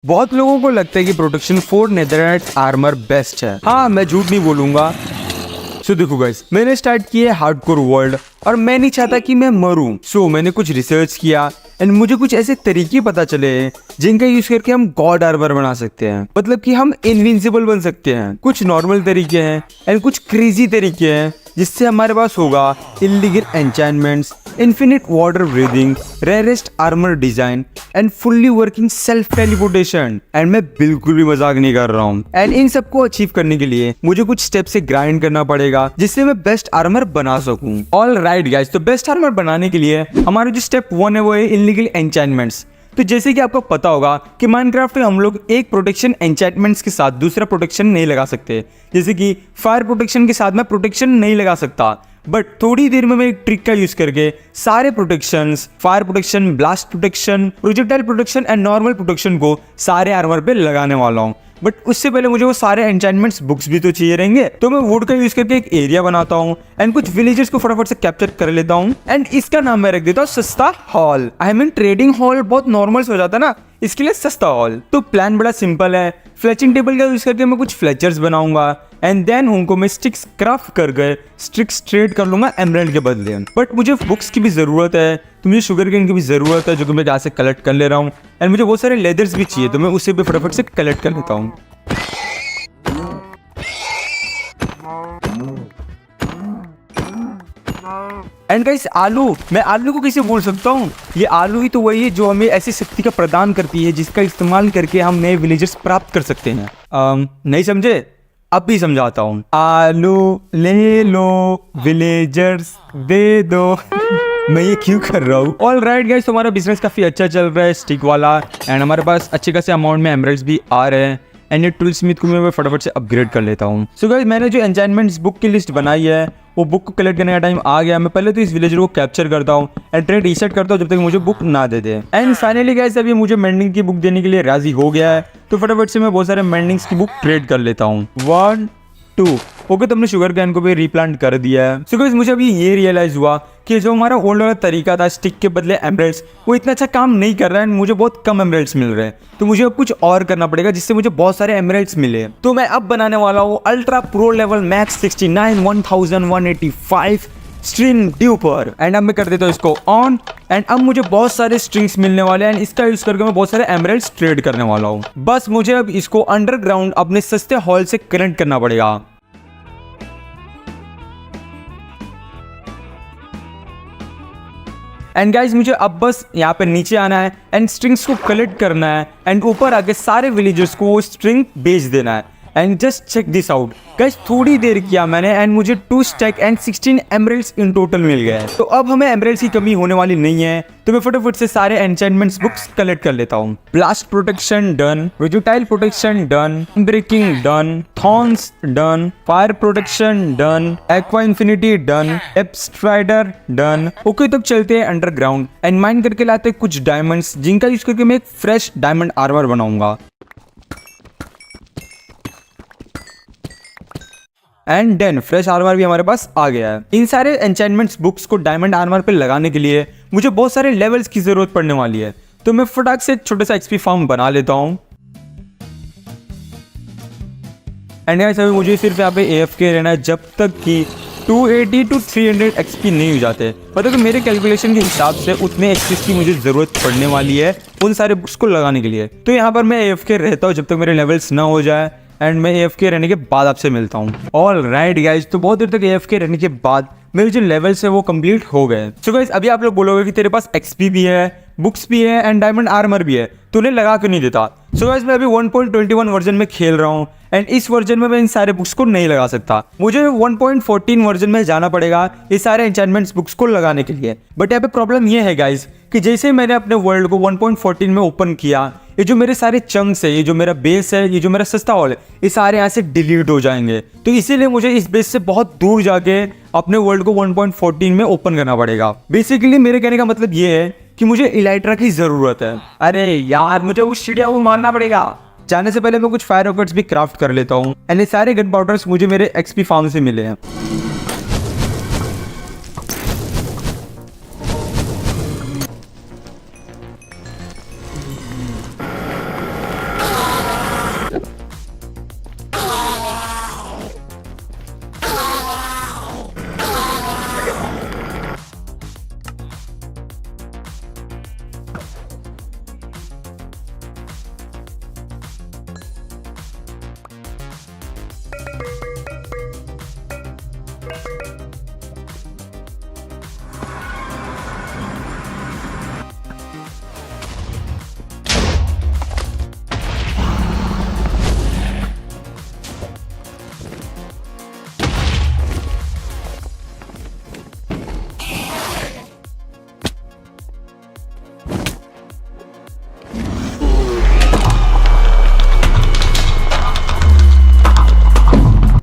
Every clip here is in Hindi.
बहुत लोगों को लगता है कि प्रोटेक्शन 4 नेदरलैंड आर्मर बेस्ट है। हाँ, मैं झूठ नहीं बोलूंगा। सो देखो गाइस, मैंने स्टार्ट किया हार्डकोर वर्ल्ड और मैं नहीं चाहता कि मैं मरूं। सो मैंने कुछ रिसर्च किया एंड मुझे कुछ ऐसे तरीके पता चले जिनका यूज करके हम गॉड आर्मर बना सकते हैं, मतलब कि हम इनविंसिबल बन सकते हैं। कुछ नॉर्मल तरीके हैं एंड कुछ क्रेजी तरीके हैं जिससे हमारे पास होगा illegal enchantments, infinite water breathing, rarest armour design and fully working self teleportation. And मैं बिल्कुल भी मजाक नहीं कर रहा हूँ। एंड इन सबको अचीव करने के लिए मुझे कुछ स्टेप से ग्राइंड करना पड़ेगा जिससे मैं बेस्ट आर्मर बना सकूं। ऑल राइट गाइस, तो बेस्ट आर्मर बनाने के लिए हमारा जो स्टेप 1 है वो है इलीगल एन्चेंटमेंट्स। तो जैसे कि आपको पता होगा कि माइनक्राफ्ट में हम लोग एक प्रोटेक्शन एन्चेंटमेंट्स के साथ दूसरा प्रोटेक्शन नहीं लगा सकते। जैसे कि फायर प्रोटेक्शन के साथ मैं प्रोटेक्शन नहीं लगा सकता, बट थोड़ी देर में मैं एक ट्रिक का यूज करके सारे protections, fire protection, blast protection, projectile protection and normal protection को सारे आर्मर पे लगाने वाला हूँ। बट उससे पहले मुझे वो सारे एन्चेंटमेंट्स बुक्स भी तो चाहिए रहेंगे। तो मैं वुड का यूज करके एक एरिया बनाता हूँ एंड कुछ विलेजर्स को फटाफट से कैप्चर कर लेता हूँ एंड इसका नाम मैं रख देता हूँ सस्ता hall. I mean trading hall बहुत नॉर्मल हो जाता है ना, इसके लिए सस्ता हॉल। तो प्लान बड़ा सिंपल है। फ्लेचिंग टेबल का यूज करके मैं कुछ फ्लेचर्स बनाऊंगा एंड देन उनको मैं स्टिक्स क्राफ्ट कर गए स्टिक्स ट्रेड कर लूंगा एमराल्ड के बदले। बट मुझे बुक्स की भी जरूरत है, तो मुझे शुगर केन की भी जरूरत है जो कि मैं यहाँ से कलेक्ट कर ले रहा हूँ एंड मुझे बहुत सारे लेदर्स भी चाहिए, तो मैं उसे भी फटाफट से कलेक्ट कर लेता हूँ। एंड गाइस, आलू, मैं आलू को कैसे बोल सकता हूँ? ये आलू ही तो वही है जो हमें ऐसी शक्ति का प्रदान करती है जिसका इस्तेमाल करके हम नए विलेजर्स प्राप्त कर सकते हैं। नहीं समझे? अब भी समझाता हूँ। आलू ले लो, विलेजर्स दे दो। मैं ये क्यों कर रहा हूँ? ऑल राइट गाइस, हमारा बिजनेस काफी अच्छा चल रहा है स्टिक वाला एंड हमारे पास अच्छे खासे अमाउंट में एमराल्ड्स भी आ रहे हैं एंड ये टूल स्मिथ को मैं फटाफट से अपग्रेड कर लेता हूँ। सो गाइस, मैंने जो एन्चेंटमेंट्स बुक की लिस्ट बनाई है वो बुक को कलेक्ट करने का टाइम आ गया। मैं पहले तो इस विलेजर को कैप्चर करता हूँ एंड ट्रेड रीसेट करता हूँ जब तक मुझे बुक ना दे दे। एंड फाइनली गाइस, अभी मुझे मेंडिंग की बुक देने के लिए राजी हो गया है, तो फटाफट से मैं बहुत सारे मेंडिंग्स की बुक ट्रेड कर लेता हूँ। 1 2 ओके, तुमने शुगर कैन को भी रीप्लांट कर दिया है। सो गाइस, मुझे अभी ये रियलाइज हुआ कि जो हमारा ओल्ड वाला तरीका था स्टिक के बदले एमराल्ड्स, वो इतना अच्छा काम नहीं कर रहा है एंड मुझे बहुत कम एमराल्ड्स मिल रहे हैं। तो मुझे अब कुछ और करना पड़ेगा जिससे मुझे बहुत सारे एमराल्ड्स मिले। तो मैं अब बनाने वाला हूँ ultra pro level max 69 1185 string duper and अब मैं कर देता हूँ इसको ऑन एंड अब मुझे बहुत सारे स्ट्रिंग्स मिलने वाले हैं एंड इसका यूज करके मैं बहुत सारे एमराल्ड्स ट्रेड करने वाला हूँ। बस मुझे अब इसको अंडरग्राउंड अपने सस्ते हॉल से कनेक्ट करना पड़ेगा। एंड गाइज, मुझे अब बस यहाँ पे नीचे आना है एंड स्ट्रिंग्स को कलेक्ट करना है एंड ऊपर आके सारे विलेजर्स को वो स्ट्रिंग बेच देना है। And just check this out guys, थोड़ी देर किया मैंने एंड मुझे 2 stack and 16 emeralds in total मिल गए। तो अब हमें एमराल्ड्स की कमी होने वाली नहीं है, तो मैं फटाफट से सारे एन्चेंटमेंट्स बुक्स कलेक्ट कर लेता हूँ। Blast protection done, projectile protection done, breaking done, thorns done, fire protection done, aqua infinity done, depth strider done. Okay, तब चलते हैं अंडरग्राउंड एंड माइन करके लाते हैं कुछ डायमंड्स जिनका यूज करके मैं एक फ्रेश डायमंड आर्मर बनाऊंगा। एंड देन फ्रेश आर्मर भी हमारे पास आ गया है। इन सारे एन्चेंटमेंट्स बुक्स को डायमंड आर्मर पे लगाने के लिए मुझे बहुत सारे लेवल्स की जरूरत पड़ने वाली है, तो मैं फटाक से एक छोटा सा एक्सपी फार्म बना लेता हूँ। एंड गाइस, अभी मुझे सिर्फ यहाँ पे AFK रहना है जब तक कि 280 to 300 XP नहीं हो जाते। मतलब कि मेरे कैलकुलेशन के हिसाब से उतने एक्सपी की मुझे जरूरत पड़ने वाली है उन सारे बुक्स को लगाने के लिए। तो यहाँ पर मैं AFK रहता हूँ जब तक मेरे लेवल्स ना हो जाए एंड मैं AFK रहने के बाद आपसे मिलता हूँ। ऑल राइट गाइज, तो बहुत देर तक AFK रहने के बाद मेरे जो लेवल्स है वो कंप्लीट हो गए। सो गाइज, अभी आप लोग बोलोगे कि तेरे पास XP भी है, बुक्स भी है एंड डायमंड आर्मर भी है, तूने लगा क्यों नहीं देता? सो गाइज, मैं अभी 1.21 वर्जन में खेल रहा हूँ एंड इस वर्जन में मैं इन सारे बुक्स को नहीं लगा सकता। मुझे 1.14 वर्जन में जाना पड़ेगा इस सारे एन्चेंटमेंट्स बुक्स को लगाने के लिए। बट यहाँ पे प्रॉब्लम ये है गाइज कि जैसे मैंने अपने वर्ल्ड को 1.14 में ओपन किया, ये जो मेरे सारे चंक्स है, ये जो मेरा बेस है, ये जो मेरा सस्ता हॉल है, ये सारे यहाँ से डिलीट हो जाएंगे। तो इसीलिए मुझे इस बेस से बहुत दूर जाके अपने वर्ल्ड को 1.14 में ओपन करना पड़ेगा। बेसिकली मेरे कहने का मतलब ये है कि मुझे इलाइट्रा की जरूरत है। अरे यार, मुझे उस चिड़िया को मारना पड़ेगा। जाने से पहले मैं कुछ फायर रॉकेट्स भी क्राफ्ट कर लेता हूँ एंड ये सारे गन पाउडर्स मुझे मेरे XP फार्म से मिले हैं।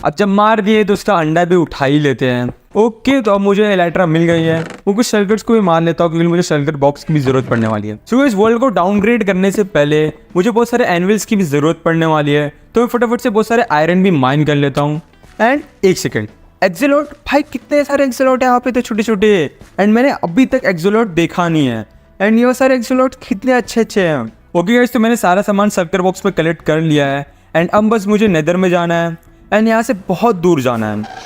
अब जब मार दिए तो उसका अंडा भी उठा ही लेते हैं। ओके, तो अब मुझे एलेक्ट्रा मिल गई है। वो कुछ सर्किट्स को भी मार लेता हूँ क्योंकि मुझे सर्किट बॉक्स की भी जरूरत पड़ने वाली है। सो इस वर्ल्ड को डाउनग्रेड करने से पहले मुझे बहुत सारे एनिमल्स की भी जरूरत पड़ने वाली है, तो मैं फटाफट से बहुत सारे आयरन भी माइन कर लेता हूँ। एंड एक सेकेंड, एक्सोलोट भाई, कितने सारे एक्सोलोट है यहाँ पे तो छोटे छोटे, एंड मैंने अभी तक एक्सोलोट देखा नहीं है। एंड ये सारे एक्सोलोट कितने अच्छे अच्छे हैं। ओके गाइस, तो मैंने सारा सामान सर्किट बॉक्स पे कलेक्ट कर लिया है। एंड अब बस मुझे नेदर में जाना है एंड यहाँ से बहुत दूर जाना है।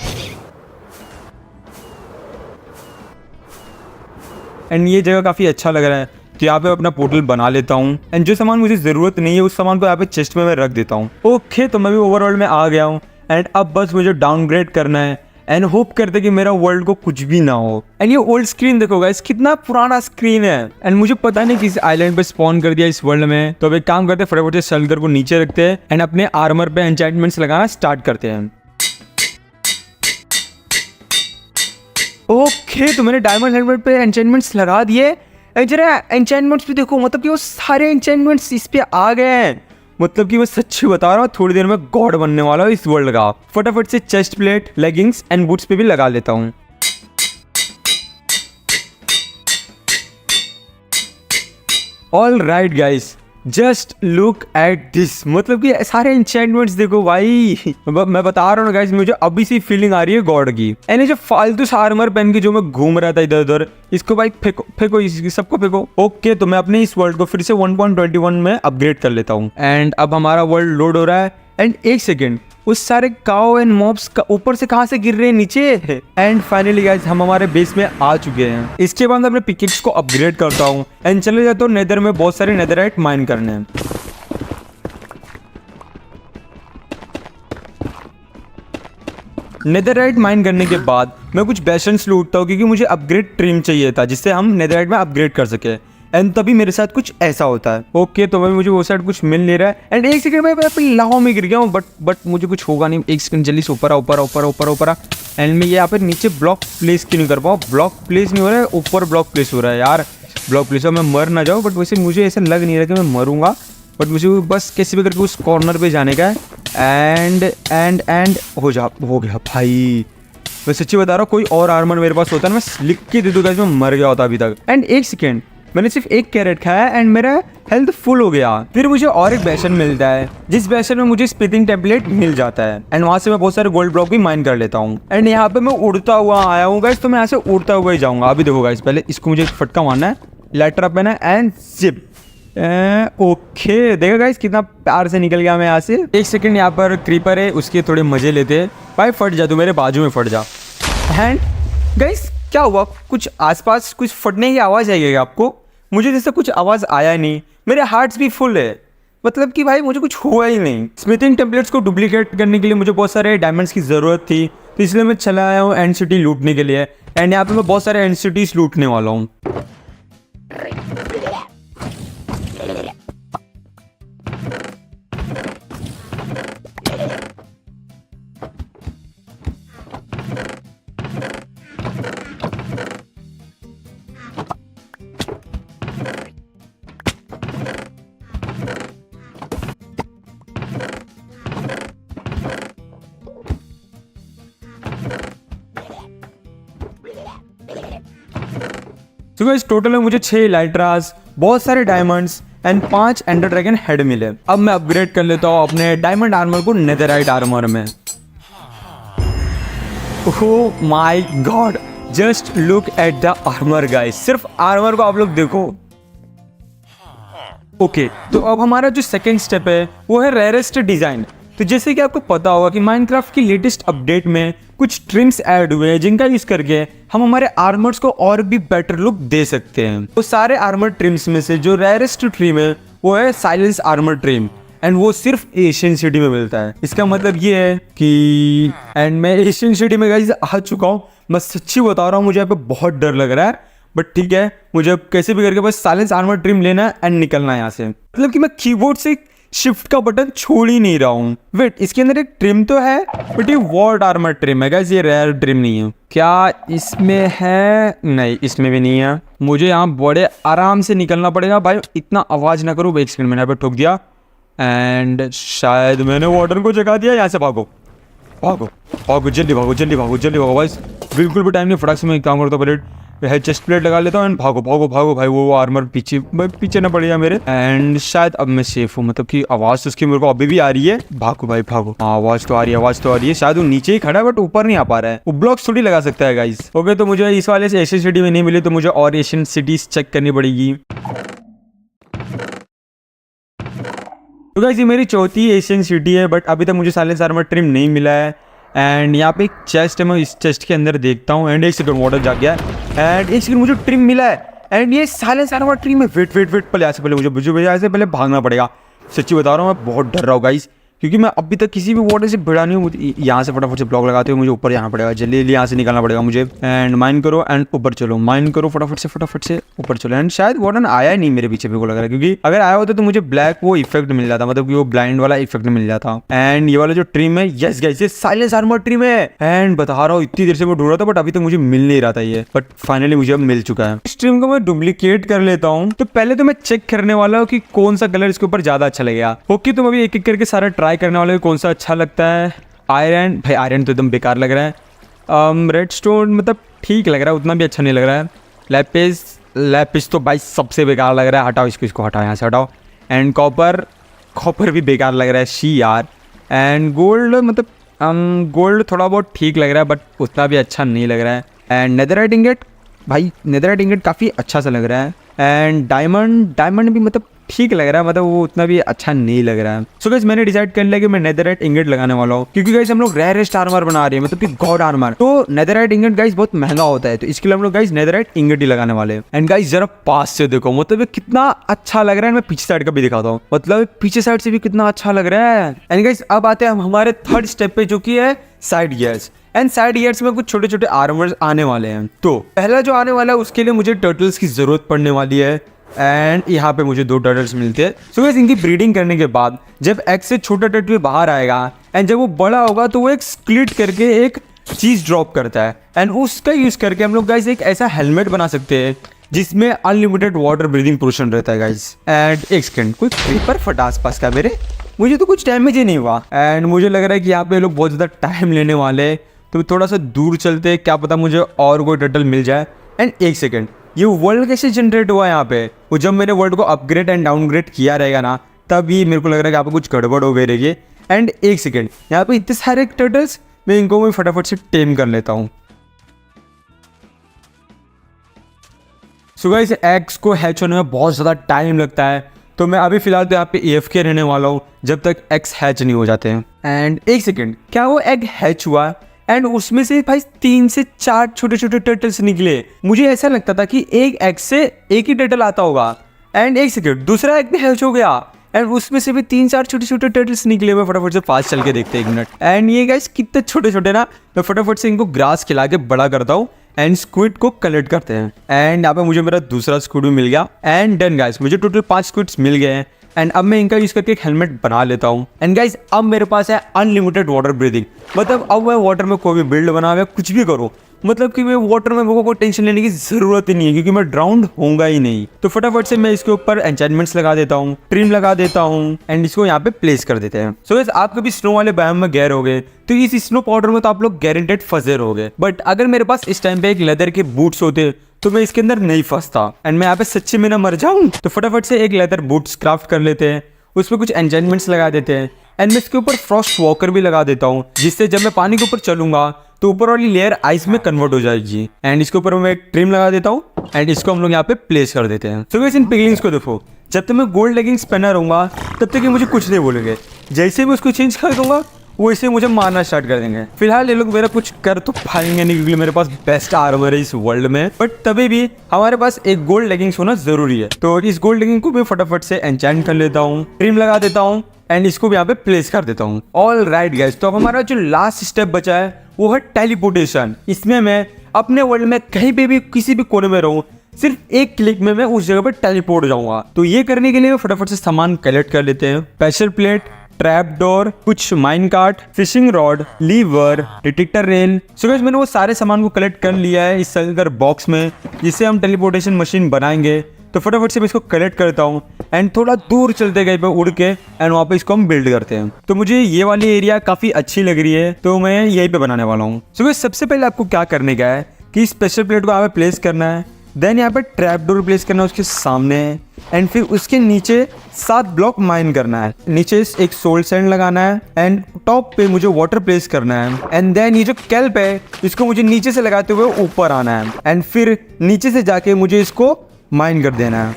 एंड ये जगह काफ़ी अच्छा लग रहा है, तो यहाँ पे अपना पोर्टल बना लेता हूँ। एंड जो सामान मुझे ज़रूरत नहीं है उस सामान को यहाँ पे चेस्ट में मैं रख देता हूँ। ओके, तो मैं भी ओवरऑल में आ गया हूँ। एंड अब बस मुझे डाउनग्रेड करना है एंड होप करते कि मेरा वर्ल्ड को कुछ भी ना हो। एंड ये ओल्ड स्क्रीन देखो गाइस, कितना पुराना स्क्रीन है। एंड मुझे पता नहीं किस आइलैंड पे स्पॉन कर दिया इस वर्ल्ड में। तो अब एक काम करते हैं, फटाफट से शल्कर को नीचे रखते हैं एंड अपने आर्मर पे एन्चेंटमेंट्स लगाना स्टार्ट करते हैं। ओके, तो मैंने डायमंड हेलमेट पे एन्चेंटमेंट्स लगा दिए। जरा एन्चेंटमेंट्स भी देखो, मतलब कि वो सारे एन्चेंटमेंट्स इस पे आ गए हैं। मतलब कि मैं सच्ची बता रहा हूँ, थोड़ी देर में गॉड बनने वाला हूँ इस वर्ल्ड का। फटाफट से chest plate, leggings and boots पे भी लगा लेता हूँ। All right guys, just look at this, मतलब कि सारे एन्चेंटमेंट्स देखो भाई। मैं बता रहा हूँ गाइस, मुझे अभी से फीलिंग आ रही है गॉड की। एंड जो फालतू सा आर्मर पहन के जो मैं घूम रहा था इधर उधर, इसको भाई फेंको फेंको, सबको फेंको। ओके, तो मैं अपने इस वर्ल्ड को फिर से 1.21 में अपग्रेड कर लेता हूँ। एंड अब हमारा वर्ल्ड लोड हो रहा है। एंड एक सेकेंड, उस सारे काओ एंड मॉब्स का ऊपर से कहां से गिर रहे हैं नीचे। एंड फाइनली गाइस, हम हमारे बेस में आ चुके हैं। इसके बाद मैं अपने पिकेक्स को अपग्रेड करता हूं एंड चले जाता हूं नेदर में बहुत सारे नेदराइट माइन करने। नेदराइट माइन करने के बाद मैं कुछ बेशंस लूटता हूँ क्योंकि मुझे अपग्रेड ट्रिम चाहिए था जिससे हम नेदराइट में अपग्रेड कर सके। एंड तभी मेरे साथ कुछ ऐसा होता है। ओके, तो भाई मुझे वो साइड कुछ मिल नहीं रहा है। एंड एक सेकंड में मैं लाहौर में गिर गया हूँ, बट मुझे कुछ होगा नहीं। एक सेकंड, जल्दी से ऊपर ऊपर। एंड मैं यहाँ पे नीचे ब्लॉक प्लेस क्यों नहीं कर पाऊँ। ब्लॉक प्लेस नहीं हो रहा है, ऊपर ब्लॉक प्लेस हो रहा है यार। ब्लॉक प्लेस हो, मैं मर ना जाऊँ, बट वैसे मुझे ऐसा लग नहीं रहा कि मैं मरूंगा। बट मुझे बस कैसे भी करके उस कॉर्नर पे जाने का है। एंड हो गया भाई। मैं सच्ची बता रहा हूँ, कोई और आर्मर मेरे पास होता है ना, मैं लिख के दे दूंगा, मैं मर गया होता अभी तक। एंड एक सेकेंड, मैंने सिर्फ एक कैरेट खाया एंड मेरा हेल्थ फुल हो गया। फिर मुझे और एक बेसन मिलता है, जिस बेसन में मुझे स्पिथिंग टेम्पलेट मिल जाता है। एंड वहां से मैं बहुत सारे गोल्ड ब्लॉक भी माइन कर लेता हूँ। एंड यहाँ पे मैं उड़ता हुआ आया हूँ गाइस, तो मैं यहाँ से उड़ता हुआ ही जाऊंगा। अभी देखो गाइस, पहले इसको मुझे फटका मारना है, लेटर अप है एंड जिप। ओके, देखो गाइस कितना प्यार से निकल गया मैं यहाँ से। एक सेकंड, यहाँ पर क्रीपर है, उसके थोड़े मजे लेते हैं। भाई फट जा, तू मेरे बाजू में फट जा। एंड गाइस क्या हुआ, कुछ आसपास कुछ फटने की आवाज़ आई है आपको? मुझे जैसे कुछ आवाज़ आया नहीं, मेरे हार्ट्स भी फुल है, मतलब कि भाई मुझे कुछ हुआ ही नहीं। स्मिथिंग टेम्पलेट्स को डुप्लीकेट करने के लिए मुझे बहुत सारे डायमंड्स की ज़रूरत थी, तो इसलिए मैं चला आया हूँ एंड सिटी लूटने के लिए। एंड यहाँ पे मैं बहुत सारे एंड सिटीज़ लूटने वाला हूँ। तो गाइस टोटल में मुझे 6 इलाइट्रास, बहुत सारे diamonds and 5 ender dragon head मिले। अब मैं अपग्रेड कर लेता हूँ अपने डायमंड आर्मर को नेदराइट आर्मर में। Oh my God, just look at the armour guys, सिर्फ आर्मर को आप लोग देखो। ओके, तो अब हमारा जो सेकेंड स्टेप है वो है रेयरेस्ट डिजाइन। तो जैसे कि आपको पता होगा कि माइनक्राफ्ट की लेटेस्ट अपडेट में कुछ ट्रिम्स ऐड हुए हैं जिनका यूज करके हम हमारे आर्मर्स को और भी बेटर लुक दे सकते हैं। तो सारे आर्मर ट्रिम्स में से जो रेयरेस्ट ट्रिम है वो है साइलेंस आर्मर ट्रिम, एंड वो सिर्फ एशियन सिटी में मिलता है। इसका मतलब ये है कि एंड मैं एशियन सिटी में गाइस आ चुका हूँ। मैं सच्ची बता रहा हूँ, मुझे यहाँ पे बहुत डर लग रहा है, बट ठीक है, मुझे कैसे भी करके बस साइलेंस आर्मर ट्रिम लेना है एंड निकलना है यहाँ से। मतलब कि मैं कीबोर्ड से शिफ्ट का बटन छोड़ ही नहीं रहा हूँ। वेट, इसके अंदर एक ट्रिम तो है, बट ये वॉर्ड आर्मर ट्रिम है गाइस, ये रेयर ट्रिम नहीं है। क्या इसमें है? नहीं, इसमें भी नहीं है। मुझे यहाँ बड़े आराम से निकलना पड़ेगा। भाई इतना आवाज़ ना करो। एक सेकंड, मैंने यहाँ पे ठोक दिया एंड शायद मैंने वार्डन को जगा दिया। यहाँ से भागो। भागो भागो, जल्दी भागो जल्दी भागो जल्दी भागो भाई, बिल्कुल भी टाइम नहीं, फटाक से मैं एक काम करता हूँ, प्लेट है चेस्ट प्लेट लगा लेता हूँ एंड भागो भागो भागो भाई, वो आर्मर पीछे भाई, पीछे ना पड़ गया मेरे। एंड शायद अब मैं सेफ हूँ, मतलब कि आवाज तो उसकी मेरे को अभी भी आ रही है। भागो भाई भागो, हाँ आवाज तो आ रही है, आवाज तो आ रही है। शायद वो नीचे ही खड़ा है बट ऊपर नहीं आ पा रहा है, वो ब्लॉक्स थोड़ी लगा सकता है गाइस। ओके, तो मुझे इस वाले से एशियन सिटी में नहीं मिली, तो मुझे और एशियन सिटीज चेक करनी पड़ेगी। तो गाइस ये मेरी चौथी एशियन सिटी है, बट अभी तक मुझे साइलेंस आर्मर ट्रिम नहीं मिला है। एंड यहाँ पे एक चेस्ट है, मैं इस चेस्ट के अंदर देखता हूँ। एंड एक सेकंड, वाटर जाग गया एंड एक सेकंड, मुझे ट्रिम मिला है। एंड ये साइलेंस आर्मर ट्रिम है। वेट वेट वेट, पहले ऐसे, पहले मुझे ऐसे पहले भागना पड़ेगा। सच्ची बता रहा हूँ, मैं बहुत डर रहा हूँ गाइस, क्योंकि मैं अभी तक किसी भी वाटर से भिड़ा नहीं हूँ। यहाँ से फटाफट से ब्लॉक लगाते हुए मुझे ऊपर जाना पड़ेगा, जल्दी जल्दी यहाँ से निकलना पड़ेगा मुझे। एंड माइन करो एंड ऊपर चलो, माइन करो फटाफट से ऊपर चलो। एंड शायद वार्डन आया नहीं मेरे पीछे, मेरे को लग रहा है, क्योंकि अगर आया होता तो मुझे ब्लैक वो इफेक्ट मिल जाता, मतलब कि वो ब्लाइंड वाला इफेक्ट मिल जाता। एंड ये वाला जो ट्रिम है, यस गाइस, ये साइलेंस आर्मर ट्रिम है। एंड बता रहा हूँ, इतनी देर से मैं ढूंढ रहा था बट अभी तक मुझे मिल नहीं रहा था ये, बट फाइनली मुझे अब मिल चुका है। इस ट्रिम को मैं डुप्लीकेट कर लेता हूँ। तो पहले तो मैं चेक करने वाला हूँ कि कौन सा कलर इसके ऊपर ज्यादा अच्छा लगेगा। ओके, तो अभी एक एक करके सारा ट्राई करने वाला हूँ कौन सा अच्छा लगता है। आयरन, भाई आयरन तो एकदम बेकार लग रहा है। रेड स्टोन मतलब ठीक लग रहा है, उतना भी अच्छा नहीं लग रहा है। लैपिस तो भाई सबसे बेकार लग रहा है, हटाओ इसको हटाओ, यहाँ से हटाओ। एंड कॉपर भी बेकार लग रहा है, शी यार। एंड गोल्ड मतलब गोल्ड थोड़ा बहुत ठीक लग रहा है बट उतना भी अच्छा नहीं लग रहा है। एंड नेदरराइट इंगेट, भाई नेदरराइट इंगेट काफ़ी अच्छा सा लग रहा है। एंड डायमंड भी मतलब ठीक लग रहा है, मतलब वो उतना भी अच्छा नहीं लग रहा है। सो गाइस मैंने डिसाइड कर लिया कि मैं नेदरराइट इंगेट लगाने वाला हूँ, क्योंकि गाइस हम लोग रेयरेस्ट आर्मर बना रहे हैं, मतलब कि गॉड आर्मर। तो नेदरराइट इंगेट गाइस बहुत महंगा होता है, तो इसके लिए हम लोग गाइस नेदरराइट इंगेट ही लगाने वाले हैं। एंड गाइस जरा पास से देखो, मतलब ये कितना अच्छा लग रहा है। मैं पीछे साइड का भी दिखाता हूँ, मतलब पीछे साइड से भी कितना अच्छा लग रहा है। एंड गाइस अब आते हैं हम हमारे थर्ड स्टेप पे, जो की है side gears. And side gears में कुछ छोटे छोटे आर्मर्स आने वाले हैं। तो पहला जो आने वाला है उसके लिए मुझे टर्टल्स की जरूरत पड़ने वाली है। एंड यहाँ पे मुझे 2 टर्टल्स मिलते हैं। सो गाइस इनकी ब्रीडिंग करने के बाद जब एग से छोटा टर्टल बाहर आएगा एंड जब वो बड़ा होगा तो वो एक स्प्लिट करके एक चीज ड्रॉप करता है। एंड उसका यूज करके हम लोग गाइस एक ऐसा हेलमेट बना सकते हैं जिसमें अनलिमिटेड वाटर ब्रीदिंग पोर्शन रहता है गाइस। एंड एक सेकंड, कोई क्रीपर फटा आसपास का मेरे, मुझे तो कुछ डैमेज ही नहीं हुआ। एंड मुझे लग रहा है कि यहाँ पे लोग बहुत ज़्यादा टाइम लेने वाले हैं, तो थोड़ा सा दूर चलते हैं, क्या पता मुझे और कोई टर्टल मिल जाए। एंड एक सेकंड, ये वर्ल्ड कैसे जनरेट हुआ है यहाँ पे? वो जब मैंने वर्ल्ड को अपग्रेड एंड डाउनग्रेड किया रहेगा ना, तभी मेरे को लग रहा है कि यहाँ पे कुछ गड़बड़ हो गई रहेगी। एंड एक सेकंड, यहाँ पे इतने सारे टर्टल्स, मैं इनको मैं फटाफट से टेम कर लेता हूँ। सो गाइस एग्स को हैच होने में बहुत ज़्यादा टाइम लगता है, तो मैं अभी फिलहाल तो यहाँ पे AFK रहने वाला हूँ जब तक एग्स हैच नहीं हो जाते हैं। एंड एक सेकंड, क्या वो एग हैच हुआ? एंड उसमें से भाई 3 से 4 छोटे छोटे टर्टल्स निकले। मुझे ऐसा लगता था कि एक एग से एक ही टर्टल आता होगा। एंड एक सेकंड, दूसरा एग भी हैच हो गया एंड उसमें से भी 3-4 छोटे छोटे टर्टल्स निकले। मैं फटाफट से पास चल के देखते हैं, 1 मिनट। एंड ये गाइस कितने छोटे छोटे ना, मैं फटाफट से इनको ग्रास खिला के बड़ा करता हूँ एंड स्क्विड को कलेक्ट करते हैं। एंड यहाँ पे मुझे मेरा दूसरा स्क्विड भी मिल गया। एंड डन गाइस, मुझे टोटल 5 स्क्विड्स मिल गए हैं। एंड अब मैं इनका यूज करके एक हेलमेट बना लेता हूँ। एंड गाइस अब मेरे पास है अनलिमिटेड वाटर ब्रीदिंग, मतलब अब मैं वाटर में कोई भी बिल्ड बना, मैं कुछ भी करूँ, मतलब कि मैं वाटर में मेरे को कोई टेंशन लेने की जरूरत ही नहीं है, क्योंकि मैं ड्राउंड होऊंगा ही नहीं। तो फटाफट से मैं इसके ऊपर एन्चेंटमेंट्स लगा देता हूँ, ट्रिम लगा देता हूँ एंड इसको यहाँ पे प्लेस कर देते हैं। सो गाइस आप कभी स्नो वाले बायोम में गए होगे तो इस स्नो पाउडर में तो आप लोग गारंटेड फंसे रहोगे। बट अगर मेरे पास इस टाइम पे एक लेदर के बूट्स होते तो मैं इसके अंदर नहीं फंसता एंड मैं यहाँ पे सच्चे में ना मर जाऊं। तो फटाफट से एक लेदर बूट्स क्राफ्ट कर लेते हैं, उसमें कुछ एन्चेंटमेंट्स लगा देते हैं एंड मैं इसके ऊपर फ्रॉस्ट वॉकर भी लगा देता हूँ, जिससे जब मैं पानी के ऊपर चलूंगा तो ऊपर वाली लेयर आइस में कन्वर्ट हो जाएगी। एंड इसके ऊपर मैं एक ट्रिम लगा देता हूँ एंड इसको हम लोग यहाँ पे प्लेस कर देते हैं। सो गाइस इन पिगलिंग्स को देखो, जब तक मैं गोल्ड लेगिंग्स पहना रहूंगा तब तक ये मुझे कुछ नहीं बोलेंगे। जैसे मैं उसको चेंज कर दूंगा वैसे मुझे मारना स्टार्ट कर देंगे। फिलहाल ये लोग मेरा कुछ कर तो पाएंगे नहीं, क्योंकि मेरे पास बेस्ट आर्मर है इस वर्ल्ड में, बट तभी भी हमारे पास एक गोल्ड लेगिंग्स होना जरूरी है। तो इस गोल्ड लेगिंग को मैं फटाफट से एन्चेंट कर लेता हूँ, ट्रिम लगा देता हूँ एंड इसको भी यहाँ पे प्लेस कर देता हूँ। ऑल राइट गाइस, तो अब हमारा जो लास्ट स्टेप बचा है वो है टेलीपोर्टेशन। इसमें मैं अपने वर्ल्ड में कहीं पे भी किसी भी कोने में रहूँ, सिर्फ एक क्लिक में मैं उस जगह पर टेलीपोर्ट जाऊंगा। तो ये करने के लिए फटाफट से सामान कलेक्ट कर लेते हैं। प्रेशर प्लेट, ट्रैप डोर, कुछ mine cart, fishing rod, lever, detector rail. So guys मैंने वो सारे सामान को कलेक्ट कर लिया है इस सिल्वर बॉक्स में, जिससे हम टेलीपोर्टेशन मशीन बनाएंगे। तो फटाफट से मैं इसको कलेक्ट करता हूँ एंड थोड़ा दूर चलते गए पे उड़ के एंड वहाँ पे इसको हम बिल्ड करते हैं। तो मुझे ये वाली एरिया काफ़ी अच्छी लग रही है, तो मैं यहीं पे बनाने वाला हूँ। सो सबसे पहले आपको क्या करने का है कि स्पेशल प्लेट को यहाँ पे प्लेस करना है, देन यहाँ पे ट्रैप डोर प्लेस करना है उसके सामने एंड फिर उसके नीचे 7 ब्लॉक माइन करना है, नीचे एक सोल सैंड लगाना है एंड टॉप पे मुझे वाटर प्लेस करना है एंड देन ये जो कैल्प है इसको मुझे नीचे से लगाते हुए ऊपर आना है एंड फिर नीचे से जाके मुझे इसको माइन कर देना है।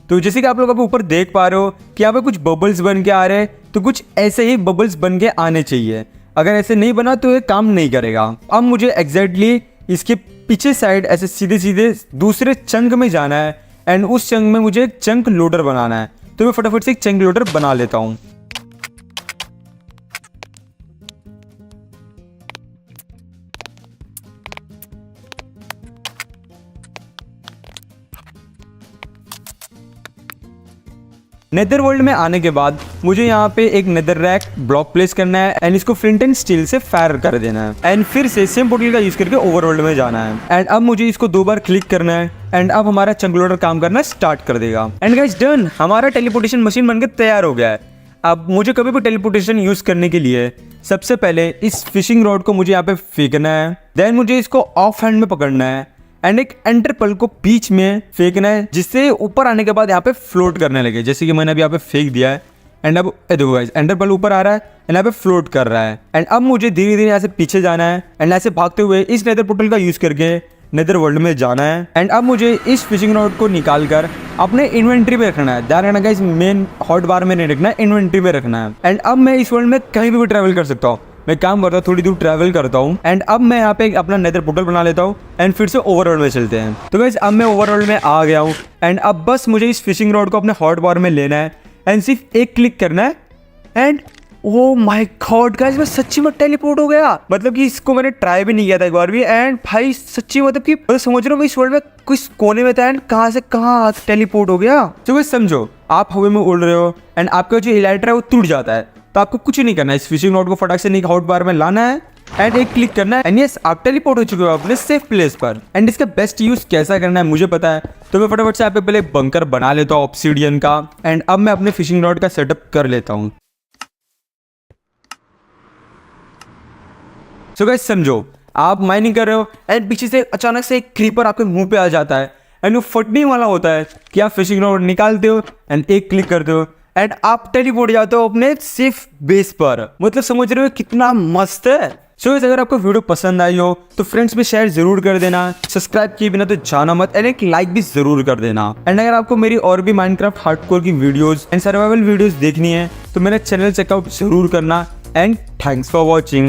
तो जैसे कि आप लोग अभी ऊपर देख पा रहे हो कि यहाँ पे कुछ बबल्स बन के आ रहे हैं, तो कुछ ऐसे ही बबल्स बन के आने चाहिए। अगर ऐसे नहीं बना तो ये काम नहीं करेगा। अब मुझे एग्जैक्टली इसके पीछे साइड ऐसे सीधे सीधे दूसरे चंक में जाना है एंड उस चंक में मुझे एक चंक लोडर बनाना है। तो मैं फटाफट से एक चंक लोडर बना लेता हूँ। नेदर वर्ल्ड में आने के बाद मुझे यहाँ पे एक नेदर रैक ब्लॉक प्लेस करना है एंड इसको फ्लिंट एंड स्टील से फायर कर देना है एंड फिर से सेम पोर्टल का यूज करके ओवरवर्ल्ड में जाना है एंड अब मुझे इसको 2 बार क्लिक करना है एंड अब हमारा चंक लोडर काम करना स्टार्ट कर देगा। एंड गाइस डन, हमारा टेलीपोर्टेशन मशीन बनकर तैयार हो गया है। अब मुझे कभी भी टेलीपोर्टेशन यूज करने के लिए सबसे पहले इस फिशिंग रॉड को मुझे यहाँ पे फेंकना है, देन मुझे इसको ऑफ हैंड में पकड़ना है एंड एक एंटर पल को बीच में फेंकना है जिससे ऊपर आने के बाद यहाँ पे फ्लोट करने लगे, जैसे कि मैंने अभी यहाँ पे फेंक दिया है एंड अब देखो गाइस एंटर पल ऊपर आ रहा है एंड यहाँ पे फ्लोट कर रहा है एंड अब मुझे धीरे धीरे यहाँ से पीछे जाना है एंड ऐसे भागते हुए इस नेदर पोर्टल का यूज करके नेदर वर्ल्ड में जाना है एंड अब मुझे इस फिशिंग रॉड को निकाल कर अपने इन्वेंट्री में रखना है। ध्यान रखना गाइस, मेन हॉट बार में नहीं रखना है, इन्वेंट्री में रखना है। एंड अब मैं इस वर्ल्ड में कहीं भी ट्रैवल कर सकता हूँ। मैं काम करता हूँ, थोड़ी दूर ट्रैवल करता हूँ एंड अब मैं यहाँ पे अपना नेदर पोर्टल बना लेता हूँ एंड फिर से ओवरवर्ल्ड में चलते हैं। तो गाइस अब मैं ओवरवर्ल्ड में आ गया हूँ एंड अब बस मुझे इस फिशिंग रॉड को अपने हॉट बार में लेना है एंड सिर्फ एक क्लिक करना है and oh my God guys, मैं सच्ची में टेलीपोर्ट हो गया। मतलब कि इसको मैंने ट्राई भी नहीं किया था एक बार भी एंड भाई सच्ची मतलब कि मैं समझ रहा हूँ इस वर्ल्ड में कुछ कोने में था एंड कहाँ से कहाँ टेलीपोर्ट हो गया। तो गाइस समझो आप हवा में उड़ रहे हो एंड आपका जो इलाइटर है वो टूट जाता है, तो आपको कुछ नहीं करना है, इस फिशिंग रॉड को फटाक से हॉट बार में लाना है एंड एक क्लिक करना है एंड यस आप टेलीपोर्ट हो चुके हो अपने सेफ प्लेस पर। एंड इसका बेस्ट यूज कैसा करना है मुझे पता है, तो मैं फटाफट से यहाँ पे पहले बंकर बना लेता हूँ ऑब्सीडियन का एंड अब मैं अपने फिशिंग रॉड का सेटअप कर लेता हूँ। सो गाइस समझो आप माइनिंग कर रहे हो एंड पीछे से अचानक से एक क्रीपर आपके मुंह पे आ जाता है एंड वो फटने वाला होता है कि आप फिशिंग रॉड निकालते हो एंड एक क्लिक करते हो एंड आप टेलीपोर्ट जाते हो अपने सेफ बेस पर। मतलब समझ रहे हो कितना मस्त है। सो अगर आपको वीडियो पसंद आई हो तो फ्रेंड्स में शेयर जरूर कर देना, सब्सक्राइब किए बिना तो जाना मत एंड एक लाइक भी जरूर कर देना। एंड अगर आपको मेरी और भी माइनक्राफ्ट हार्डकोर की वीडियोस एंड सर्वाइवल वीडियोस देखनी है तो मेरा चैनल चेकआउट जरूर करना एंड थैंक्स फॉर वॉचिंग।